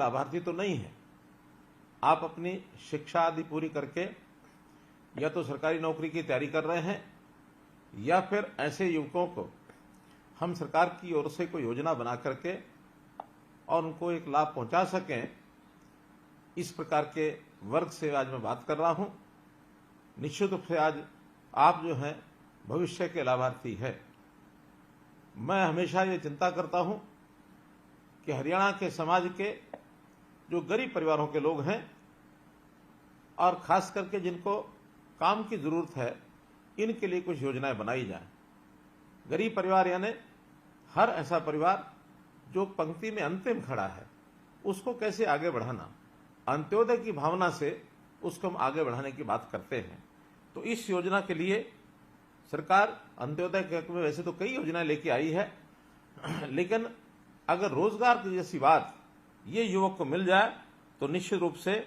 लाभार्थी तो नहीं है। आप अपनी शिक्षा आदि पूरी करके या तो सरकारी नौकरी की तैयारी कर रहे हैं या फिर ऐसे युवकों को हम सरकार की ओर से कोई योजना बना करके और उनको एक लाभ पहुंचा सकें, इस प्रकार के वर्ग से आज मैं बात कर रहा हूं। निश्चित रूप से आज आप जो हैं भविष्य के लाभार्थी है। मैं हमेशा ये चिंता करता हूं कि हरियाणा के समाज के जो गरीब परिवारों के लोग हैं और खास करके जिनको काम की जरूरत है, इनके लिए कुछ योजनाएं बनाई जाए। गरीब परिवार यानी हर ऐसा परिवार जो पंक्ति में अंतिम खड़ा है, उसको कैसे आगे बढ़ाना, अंत्योदय की भावना से उसको हम आगे बढ़ाने की बात करते हैं। तो इस योजना के लिए सरकार अंत्योदय के हक में वैसे तो कई योजनाएं लेके आई है, लेकिन अगर रोजगार की जैसी बात ये युवक को मिल जाए तो निश्चित रूप से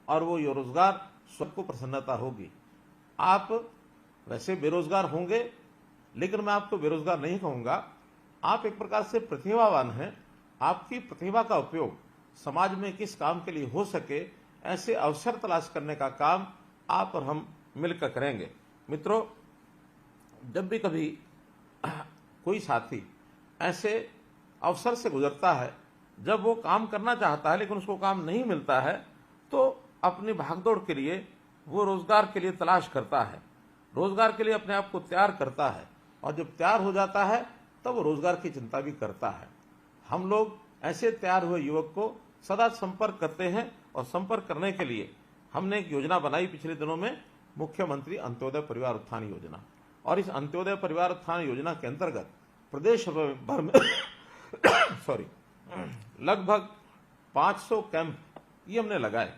और वो ये रोजगार सबको प्रसन्नता होगी। आप वैसे बेरोजगार होंगे, लेकिन मैं आपको बेरोजगार नहीं कहूंगा। आप एक प्रकार से प्रतिभावान हैं। आपकी प्रतिभा का उपयोग समाज में किस काम के लिए हो सके, ऐसे अवसर तलाश करने का काम आप और हम मिलकर करेंगे। मित्रों, जब भी कभी कोई साथी ऐसे अवसर से गुजरता है, जब वो काम करना चाहता है लेकिन उसको काम नहीं मिलता है, तो अपनी भागदौड़ के लिए वो रोजगार के लिए तलाश करता है, रोजगार के लिए अपने आप को तैयार करता है, और जब तैयार हो जाता है तब वो रोजगार की चिंता भी करता है। हम लोग ऐसे तैयार हुए युवक को सदा संपर्क करते हैं, और संपर्क करने के लिए हमने एक योजना बनाई पिछले दिनों में, मुख्यमंत्री अंत्योदय परिवार उत्थान योजना। और इस अंत्योदय परिवार उत्थान योजना के अंतर्गत प्रदेश भर में लगभग 500 कैंप ये हमने लगाए,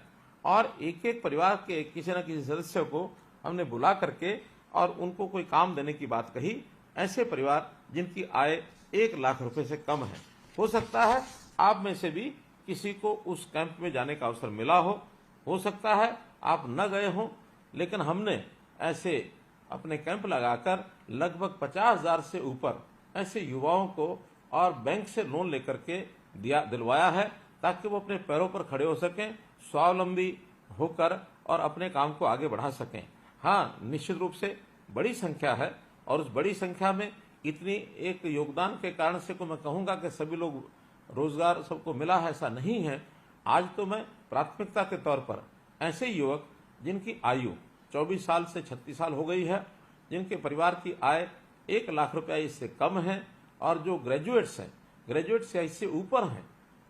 और एक एक परिवार के किसी न किसी सदस्य को हमने बुला करके और उनको कोई काम देने की बात कही। ऐसे परिवार जिनकी आय 1 लाख रुपए से कम है, हो सकता है आप में से भी किसी को उस कैंप में जाने का अवसर मिला हो सकता है आप न गए हों, लेकिन हमने ऐसे अपने कैंप लगाकर लगभग 50,000 से ऊपर ऐसे युवाओं को और बैंक से लोन लेकर के दिलवाया है, ताकि वो अपने पैरों पर खड़े हो सकें, स्वावलंबी होकर और अपने काम को आगे बढ़ा सकें। हाँ, निश्चित रूप से बड़ी संख्या है, और उस बड़ी संख्या में इतनी एक योगदान के कारण से को मैं कहूंगा कि सभी लोग रोजगार सबको मिला है, ऐसा नहीं है। आज तो मैं प्राथमिकता के तौर पर ऐसे युवक जिनकी आयु 24 साल से 36 साल हो गई है, जिनके परिवार की आय 1 लाख रुपया इससे कम है, और जो ग्रेजुएट्स हैं, ग्रेजुएट से इससे ऊपर हैं,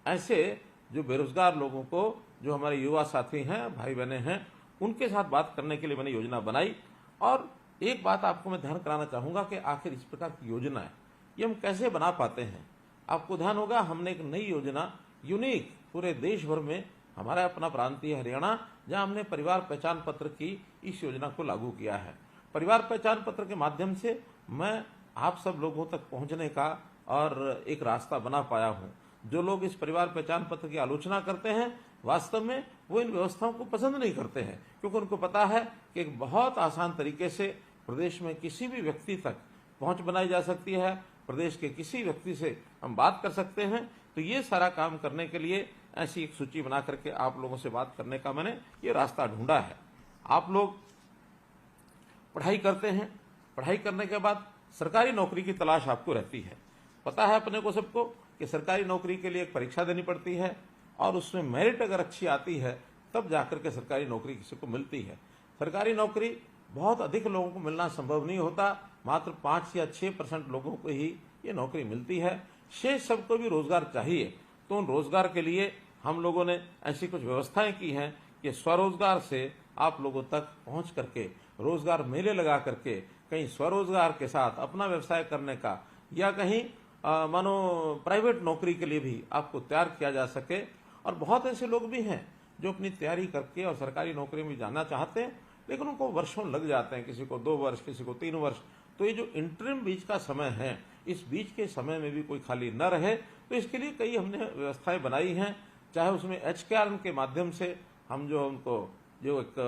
ऐसे जो बेरोजगार लोगों को, जो हमारे युवा साथी हैं, भाई बहने हैं, उनके साथ बात करने के लिए मैंने योजना बनाई। और एक बात आपको मैं ध्यान कराना चाहूंगा कि आखिर इस प्रकार की योजना है ये हम कैसे बना पाते हैं। आपको ध्यान होगा, हमने एक नई योजना यूनिक पूरे देश भर में, हमारा अपना प्रांतीय हरियाणा, जहां हमने परिवार पहचान पत्र की इस योजना को लागू किया है। परिवार पहचान पत्र के माध्यम से मैं आप सब लोगों तक पहुंचने का और एक रास्ता बना पाया हूं। जो लोग इस परिवार पहचान पत्र की आलोचना करते हैं, वास्तव में वो इन व्यवस्थाओं को पसंद नहीं करते हैं, क्योंकि उनको पता है कि एक बहुत आसान तरीके से प्रदेश में किसी भी व्यक्ति तक पहुंच बनाई जा सकती है, प्रदेश के किसी व्यक्ति से हम बात कर सकते हैं। तो ये सारा काम करने के लिए ऐसी एक सूची बना करके आप लोगों से बात करने का मैंने ये रास्ता ढूंढा है। आप लोग पढ़ाई करते हैं, पढ़ाई करने के बाद सरकारी नौकरी की तलाश आपको रहती है। पता है अपने को सबको कि सरकारी नौकरी के लिए एक परीक्षा देनी पड़ती है, और उसमें मेरिट अगर अच्छी आती है तब जाकर के सरकारी नौकरी किसी को मिलती है। सरकारी नौकरी बहुत अधिक लोगों को मिलना संभव नहीं होता, मात्र 5 या 6% लोगों को ही ये नौकरी मिलती है। शेष सबको भी रोजगार चाहिए। तो उन रोजगार के लिए हम लोगों ने ऐसी कुछ व्यवस्थाएं की हैं कि स्वरोजगार से आप लोगों तक पहुंच करके, रोजगार मेले लगा करके, कहीं स्वरोजगार के साथ अपना व्यवसाय करने का, या कहीं मानो प्राइवेट नौकरी के लिए भी आपको तैयार किया जा सके। और बहुत ऐसे लोग भी हैं जो अपनी तैयारी करके और सरकारी नौकरी में जाना चाहते हैं, लेकिन उनको वर्षों लग जाते हैं, किसी को 2 वर्ष, किसी को 3 वर्ष। तो ये जो इंटरिम बीच का समय है, इस बीच के समय में भी कोई खाली न रहे, तो इसके लिए कई हमने व्यवस्थाएं बनाई हैं। चाहे उसमें HKR के माध्यम से हम जो उनको जो एक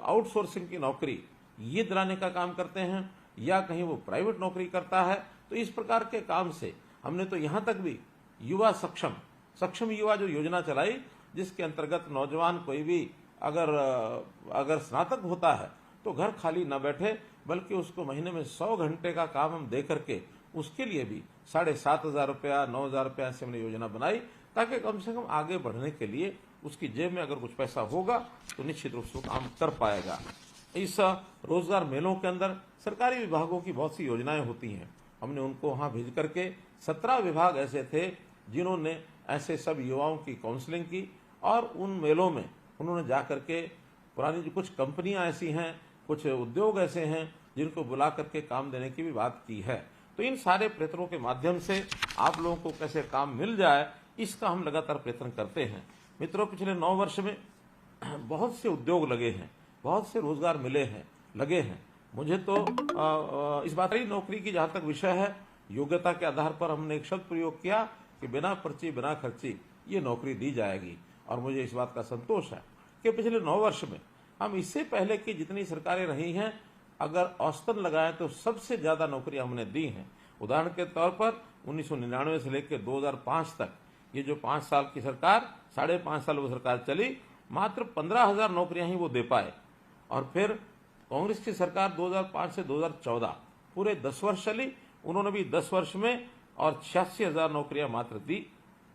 आउटसोर्सिंग की नौकरी ये दिलाने का काम करते हैं, या कहीं वो प्राइवेट नौकरी करता है। तो इस प्रकार के काम से हमने तो यहां तक भी युवा सक्षम युवा जो योजना चलाई, जिसके अंतर्गत नौजवान कोई भी अगर स्नातक होता है तो घर खाली न बैठे, बल्कि उसको महीने में 100 घंटे का काम हम दे करके उसके लिए भी 7,500 रुपया, 9,000 रुपया ऐसे हमने योजना बनाई, ताकि कम से कम आगे बढ़ने के लिए उसकी जेब में अगर कुछ पैसा होगा तो निश्चित रूप से काम कर पाएगा। इस रोजगार मेलों के अंदर सरकारी विभागों की बहुत सी योजनाएं होती हैं। हमने उनको वहां भेज करके 17 विभाग ऐसे थे जिन्होंने ऐसे सब युवाओं की काउंसलिंग की, और उन मेलों में उन्होंने जाकर के पुरानी जो कुछ कंपनियां ऐसी हैं, कुछ उद्योग ऐसे हैं जिनको बुला करके काम देने की भी बात की है। तो इन सारे प्रयत्नों के माध्यम से आप लोगों को कैसे काम मिल जाए, इसका हम लगातार प्रयत्न करते हैं। मित्रों, पिछले 9 वर्ष में बहुत से उद्योग लगे हैं, बहुत से रोजगार लगे हैं। मुझे तो इस बात की नौकरी की जहां तक विषय है, योग्यता के आधार पर हमने एक शब्द प्रयोग किया कि बिना पर्ची बिना खर्ची ये नौकरी दी जाएगी, और मुझे इस बात का संतोष है कि पिछले 9 वर्ष में हम इससे पहले की जितनी सरकारें रही हैं, अगर औसतन लगाएं तो सबसे ज्यादा नौकरियां हमने दी हैं। उदाहरण के तौर पर 1999 से लेकर 2005 तक ये जो 5 साल की सरकार, 5.5 साल वो सरकार चली, मात्र 15,000 नौकरियां ही वो दे पाए। और फिर कांग्रेस की सरकार 2005 से 2014 पूरे 10 वर्ष चली, उन्होंने भी 10 वर्ष में और 86,000 नौकरियां मात्र दी।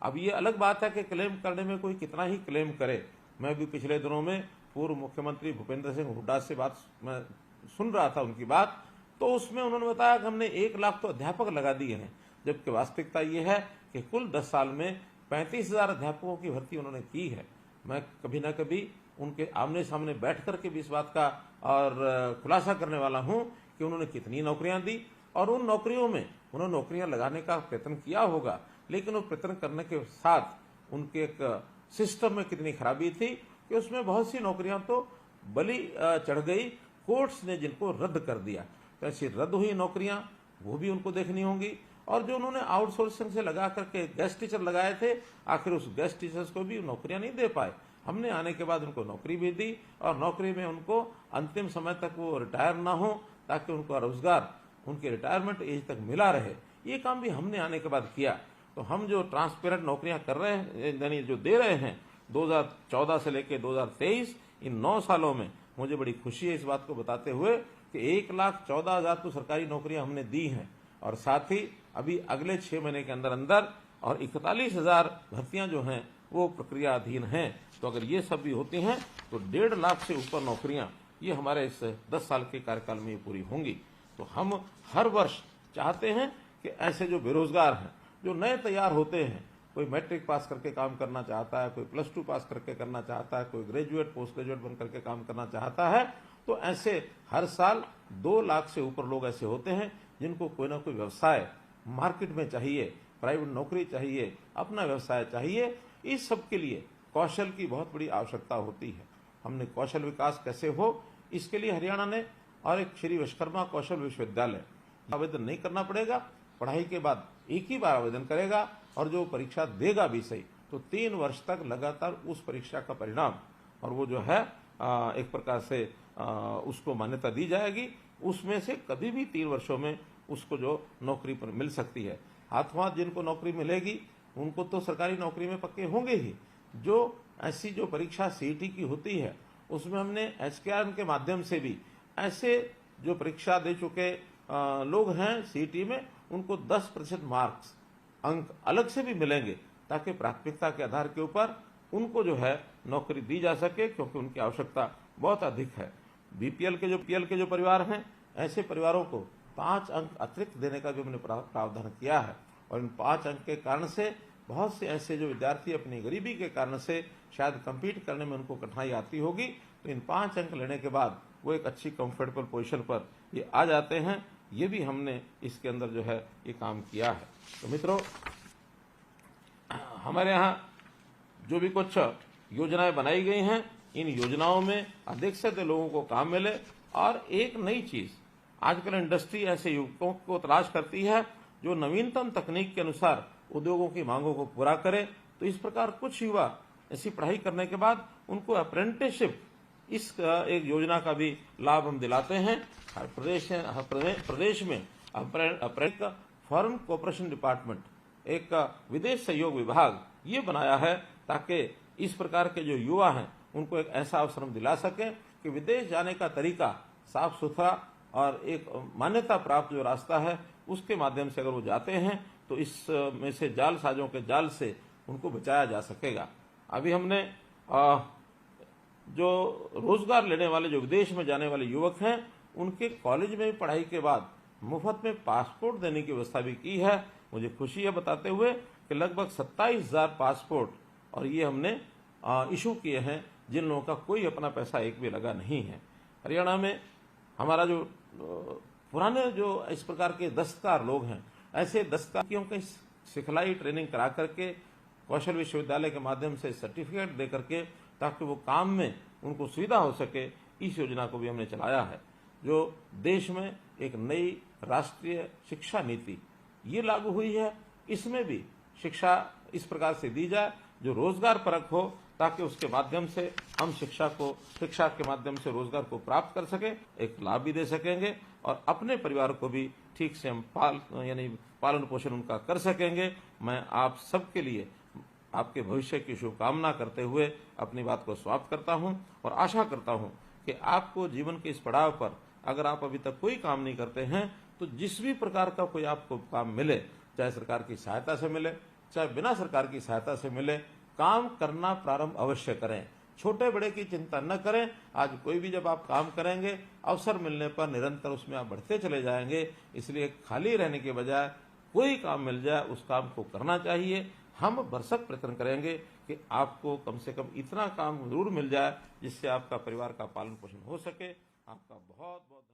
अब ये अलग बात है कि क्लेम करने में कोई कितना ही क्लेम करे। मैं भी पिछले दिनों में पूर्व मुख्यमंत्री भूपेंद्र सिंह हुड्डा से बात मैं सुन रहा था, उनकी बात, तो उसमें उन्होंने बताया कि हमने 1 लाख तो अध्यापक लगा दिए हैं, जबकि वास्तविकता ये है कि कुल 10 साल में 35,000 अध्यापकों की भर्ती उन्होंने की है। मैं कभी न कभी उनके आमने सामने बैठ करके भी इस बात का और खुलासा करने वाला हूं कि उन्होंने कितनी नौकरियां दी, और उन नौकरियों में उन्होंने नौकरियां लगाने का प्रयत्न किया होगा, लेकिन वो प्रयत्न करने के साथ उनके एक सिस्टम में कितनी खराबी थी कि उसमें बहुत सी नौकरियां तो बलि चढ़ गई, कोर्ट्स ने जिनको रद्द कर दिया। तो ऐसी रद्द हुई नौकरियां वो भी उनको देखनी होंगी। और जो उन्होंने आउटसोर्सिंग से लगा करके गेस्ट टीचर लगाए थे, आखिर उस गेस्ट टीचर्स को भी नौकरियां नहीं दे पाए। हमने आने के बाद उनको नौकरी भी दी, और नौकरी में उनको अंतिम समय तक वो रिटायर ना हो, ताकि उनको रोजगार उनके रिटायरमेंट एज तक मिला रहे। ये काम भी हमने आने के बाद किया। तो हम जो ट्रांसपेरेंट नौकरियां कर रहे हैं, यानी जो दे रहे हैं 2014 से लेकर 2023, इन 9 सालों में मुझे बड़ी खुशी है इस बात को बताते हुए कि 1,14,000 तो सरकारी नौकरियां हमने दी हैं, और साथ ही अभी अगले 6 महीने के अंदर अंदर और 41,000 भर्तियां जो हैं वो प्रक्रियाधीन हैं। तो अगर ये सब भी होती हैं तो 1.5 लाख से ऊपर नौकरियां ये हमारे इस 10 साल के कार्यकाल में ये पूरी होंगी। तो हम हर वर्ष चाहते हैं कि ऐसे जो बेरोजगार हैं, जो नए तैयार होते हैं, कोई मैट्रिक पास करके काम करना चाहता है, कोई +2 पास करके करना चाहता है, कोई ग्रेजुएट पोस्ट ग्रेजुएट बन करके काम करना चाहता है, तो ऐसे हर साल 2 लाख से ऊपर लोग ऐसे होते हैं जिनको कोई ना कोई व्यवसाय मार्केट में चाहिए, प्राइवेट नौकरी चाहिए, अपना व्यवसाय चाहिए। इस सब के लिए कौशल की बहुत बड़ी आवश्यकता होती है। हमने कौशल विकास कैसे हो, इसके लिए हरियाणा ने और एक श्री विश्वकर्मा कौशल विश्वविद्यालय, आवेदन नहीं करना पड़ेगा, पढ़ाई के बाद एक ही बार आवेदन करेगा, और जो परीक्षा देगा भी सही तो 3 वर्ष तक लगातार उस परीक्षा का परिणाम और वो जो है एक प्रकार से उसको मान्यता दी जाएगी। उसमें से कभी भी 3 वर्षों में उसको जो नौकरी पर मिल सकती है। हाथों हाथ जिनको नौकरी मिलेगी उनको तो सरकारी नौकरी में पक्के होंगे ही। जो ऐसी जो परीक्षा सीईटी की होती है उसमें हमने एसकेआरएन के माध्यम से भी ऐसे जो परीक्षा दे चुके लोग हैं सीईटी में, उनको 10% मार्क्स अंक अलग से भी मिलेंगे, ताकि प्राथमिकता के आधार के ऊपर उनको जो है नौकरी दी जा सके, क्योंकि उनकी आवश्यकता बहुत अधिक है। बीपीएल के जो परिवार हैं, ऐसे परिवारों को 5 अंक अतिरिक्त देने का भी हमने प्रावधान किया है। और इन 5 अंक के कारण से बहुत से ऐसे जो विद्यार्थी अपनी गरीबी के कारण से शायद कंपीट करने में उनको कठिनाई आती होगी, तो इन 5 अंक लेने के बाद वो एक अच्छी कंफर्टेबल पोजीशन पर ये आ जाते हैं। ये भी हमने इसके अंदर जो है ये काम किया है। तो मित्रों, हमारे यहाँ जो भी कुछ योजनाएं बनाई गई हैं, इन योजनाओं में अधिक से अधिक लोगों को काम मिले। और एक नई चीज, आजकल इंडस्ट्री ऐसे युवकों को तलाश करती है जो नवीनतम तकनीक के अनुसार उद्योगों की मांगों को पूरा करे। तो इस प्रकार कुछ युवा ऐसी पढ़ाई करने के बाद उनको अप्रेंटिसशिप, इस एक योजना का भी लाभ हम दिलाते हैं। हर प्रदेश में फॉरेन कोऑपरेशन डिपार्टमेंट, एक विदेश सहयोग विभाग ये बनाया है, ताकि इस प्रकार के जो युवा हैं उनको एक ऐसा अवसर हम दिला सकें कि विदेश जाने का तरीका साफ सुथरा और एक मान्यता प्राप्त जो रास्ता है उसके माध्यम से अगर वो जाते हैं तो इस में से जालसाजों के जाल से उनको बचाया जा सकेगा। अभी हमने जो रोजगार लेने वाले जो विदेश में जाने वाले युवक हैं उनके कॉलेज में पढ़ाई के बाद मुफ्त में पासपोर्ट देने की व्यवस्था भी की है। मुझे खुशी है बताते हुए कि लगभग 27,000 पासपोर्ट और ये हमने इशू किए हैं जिन लोगों का कोई अपना पैसा एक भी लगा नहीं है। हरियाणा में हमारा जो पुराने जो इस प्रकार के दस्तकार लोग हैं ऐसे दस्तकारियों की सिखलाई ट्रेनिंग करा करके कौशल विश्वविद्यालय के माध्यम से सर्टिफिकेट दे करके ताकि वो काम में उनको सुविधा हो सके, इस योजना को भी हमने चलाया है। जो देश में एक नई राष्ट्रीय शिक्षा नीति ये लागू हुई है, इसमें भी शिक्षा इस प्रकार से दी जाए जो रोजगार परक हो ताकि उसके माध्यम से हम शिक्षा के माध्यम से रोजगार को प्राप्त कर सके, एक लाभ भी दे सकेंगे और अपने परिवार को भी ठीक से हम पालन पोषण उनका कर सकेंगे। मैं आप सबके लिए आपके भविष्य की शुभकामना करते हुए अपनी बात को समाप्त करता हूं और आशा करता हूं कि आपको जीवन के इस पड़ाव पर अगर आप अभी तक कोई काम नहीं करते हैं तो जिस भी प्रकार का कोई आपको काम मिले, चाहे सरकार की सहायता से मिले चाहे बिना सरकार की सहायता से मिले, काम करना प्रारंभ अवश्य करें। छोटे बड़े की चिंता न करें। आज कोई भी जब आप काम करेंगे अवसर मिलने पर निरंतर उसमें आप बढ़ते चले जाएंगे। इसलिए खाली रहने के बजाय कोई काम मिल जाए उस काम को करना चाहिए। हम भरसक प्रयत्न करेंगे कि आपको कम से कम इतना काम जरूर मिल जाए जिससे आपका परिवार का पालन पोषण हो सके। आपका बहुत बहुत